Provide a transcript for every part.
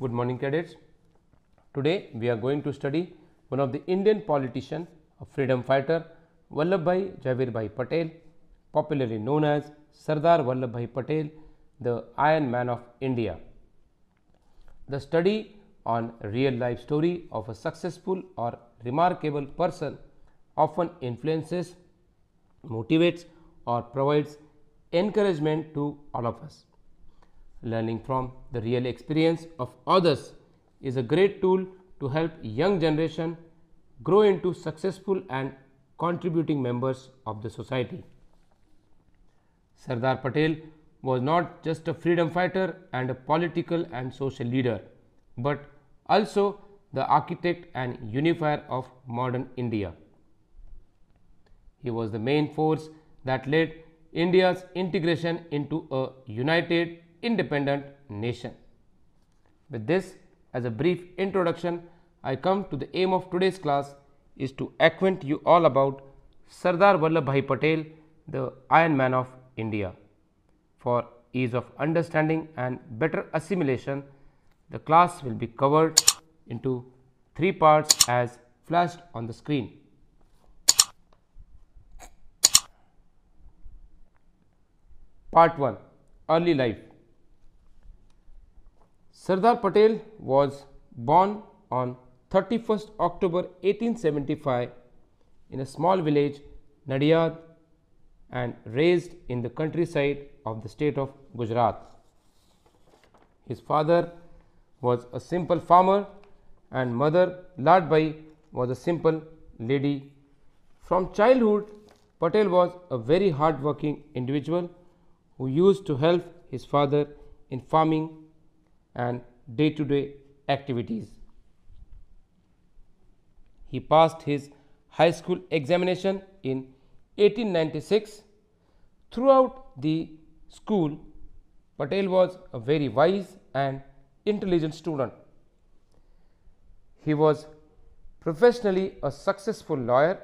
Good morning, cadets. Today we are going to study one of the Indian politician, a freedom fighter, Vallabhbhai Patel, popularly known as Sardar Vallabhbhai Patel, the Iron Man of India. The study on real life story of a successful or remarkable person often influences, motivates or provides encouragement to all of us. Learning from the real experience of others is a great tool to help young generation grow into successful and contributing members of the society. Sardar Patel was not just a freedom fighter and a political and social leader, but also the architect and unifier of modern India. He was the main force that led India's integration into a united, independent nation. With this as a brief introduction, I come to the aim of today's class is to acquaint you all about Sardar Vallabhbhai Patel, the Iron Man of India. For ease of understanding and better assimilation, the class will be covered into 3 parts as flashed on the screen. Part 1, Early Life. Sardar Patel was born on 31st October 1875 in a small village, Nadiyad, and raised in the countryside of the state of Gujarat. His father was a simple farmer and mother Ladbai was a simple lady. From childhood, Patel was a very hard-working individual who used to help his father in farming and day-to-day activities. He passed his high school examination in 1896. Throughout the school, Patel was a very wise and intelligent student. He was professionally a successful lawyer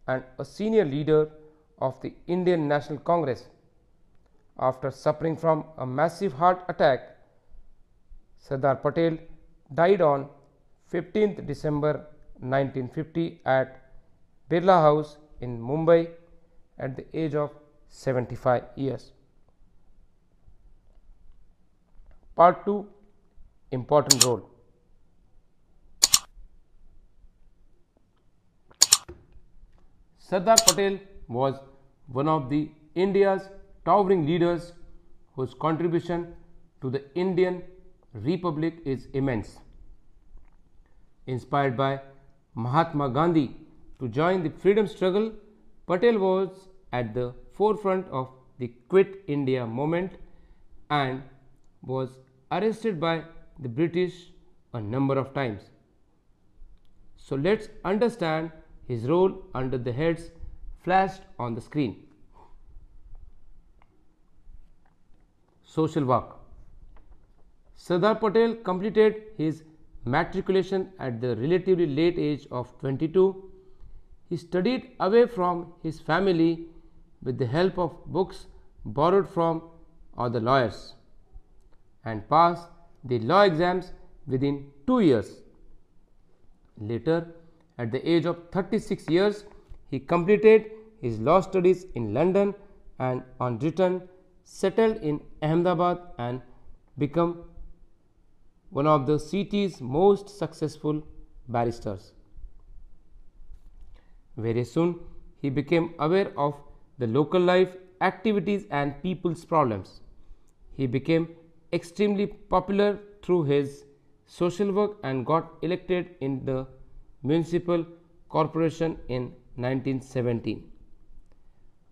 and a senior leader of the Indian National Congress. After suffering from a massive heart attack, Sardar Patel died on 15th December 1950 at Birla House in Mumbai at the age of 75 years. Part 2, Important Role. Sardar Patel was one of the India's towering leaders whose contribution to the Indian Republic is immense. Inspired by Mahatma Gandhi to join the freedom struggle, Patel was at the forefront of the Quit India movement and was arrested by the British a number of times. So let's understand his role under the heads flashed on the screen. Social work. Sardar Patel completed his matriculation at the relatively late age of 22. He studied away from his family with the help of books borrowed from other lawyers and passed the law exams within 2 years. Later, at the age of 36 years, he completed his law studies in London and on return settled in Ahmedabad and became one of the city's most successful barristers. Very soon, he became aware of the local life, activities and people's problems. He became extremely popular through his social work and got elected in the municipal corporation in 1917.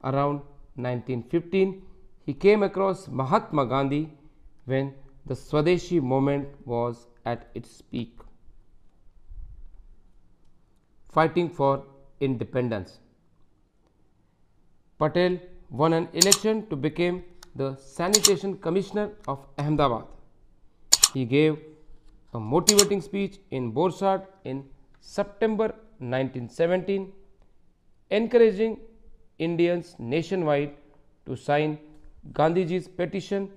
Around 1915, he came across Mahatma Gandhi when the Swadeshi movement was at its peak. Fighting for independence. Patel won an election to become the Sanitation Commissioner of Ahmedabad. He gave a motivating speech in Borsad in September 1917, encouraging Indians nationwide to sign Gandhiji's petition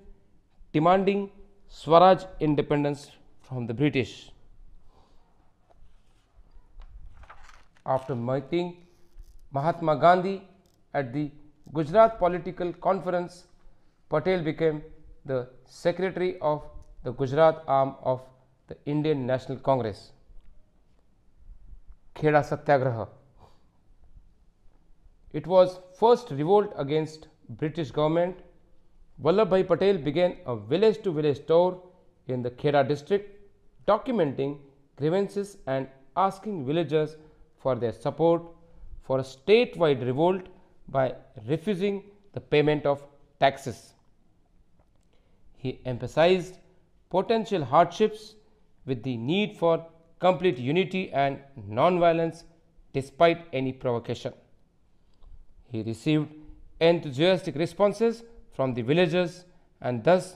demanding Swaraj independence from the British. After meeting Mahatma Gandhi at the Gujarat Political Conference, Patel became the secretary of the Gujarat arm of the Indian National Congress. Kheda Satyagraha. It was first revolt against British government. Vallabhbhai Patel began a village-to-village tour in the Kheda district, documenting grievances and asking villagers for their support for a statewide revolt by refusing the payment of taxes. He emphasized potential hardships with the need for complete unity and non-violence despite any provocation. He received enthusiastic responses from the villagers and thus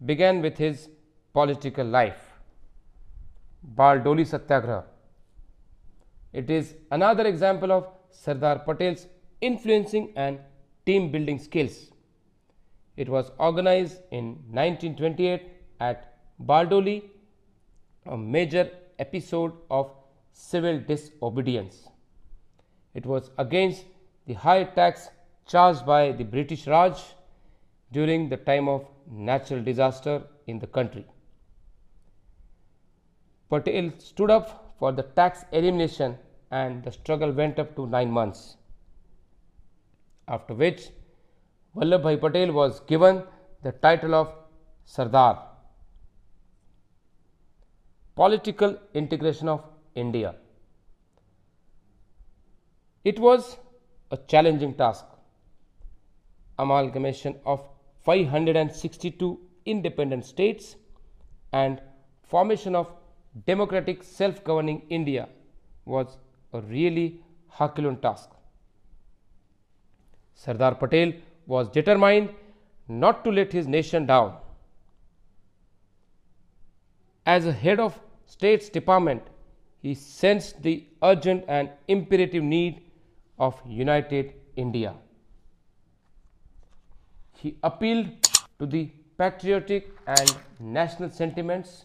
began with his political life. Bardoli Satyagraha. It is another example of Sardar Patel's influencing and team building skills. It was organized in 1928 at Bardoli, a major episode of civil disobedience. It was against the high tax charged by the British Raj during the time of natural disaster in the country. Patel stood up for the tax elimination and the struggle went up to 9 months, after which Vallabhbhai Patel was given the title of Sardar. Political integration of India. It was a challenging task. Amalgamation of 562 independent states and formation of democratic self-governing India was a really Herculean task. Sardar Patel was determined not to let his nation down. As a head of State's Department, he sensed the urgent and imperative need of united India. He appealed to the patriotic and national sentiments.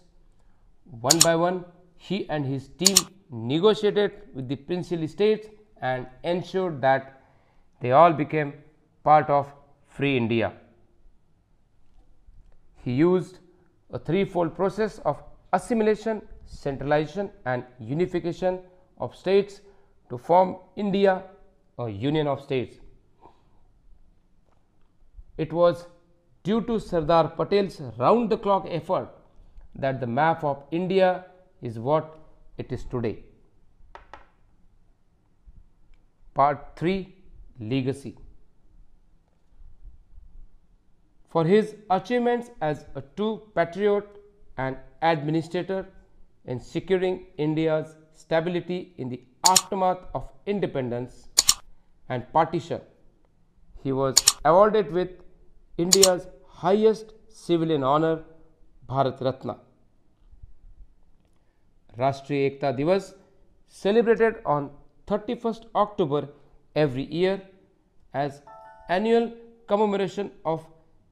One by one, he and his team negotiated with the princely states and ensured that they all became part of free India. He used a threefold process of assimilation, centralization and unification of states to form India, a union of states. It was due to Sardar Patel's round-the-clock effort that the map of India is what it is today. Part 3. Legacy. For his achievements as a true patriot and administrator in securing India's stability in the aftermath of independence and partition, he was awarded with India's highest civilian honor, Bharat Ratna. Rashtriya Ekta Divas, celebrated on 31st October every year as annual commemoration of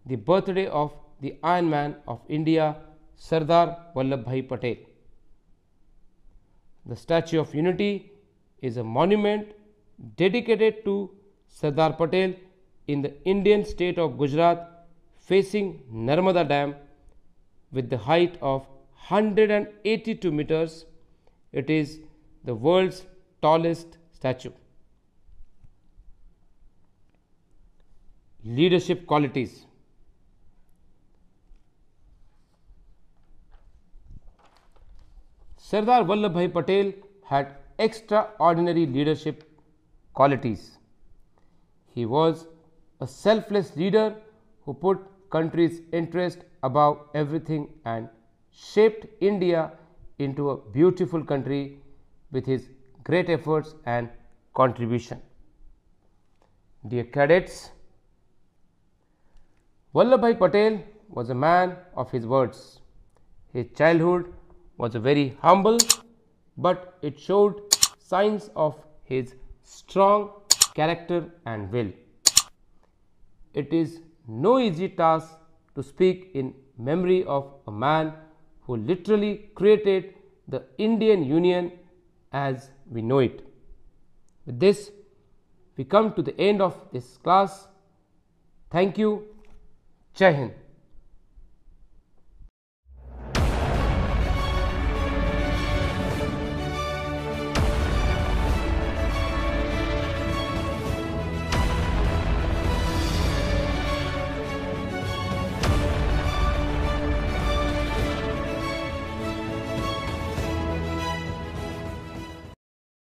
the birthday of the Iron Man of India, Sardar Vallabhbhai Patel. The Statue of Unity is a monument dedicated to Sardar Patel in the Indian state of Gujarat, facing Narmada Dam, with the height of 182 meters. It is the world's tallest statue. Leadership qualities. Sardar Vallabhbhai Patel had extraordinary leadership qualities. He was a selfless leader who put country's interest above everything and shaped India into a beautiful country with his great efforts and contribution. Dear cadets, Vallabhbhai Patel was a man of his words. His childhood was a very humble, but it showed signs of his strong character and will. It is no easy task to speak in memory of a man who literally created the Indian Union as we know it. With this, we come to the end of this class. Thank you. Jai Hind.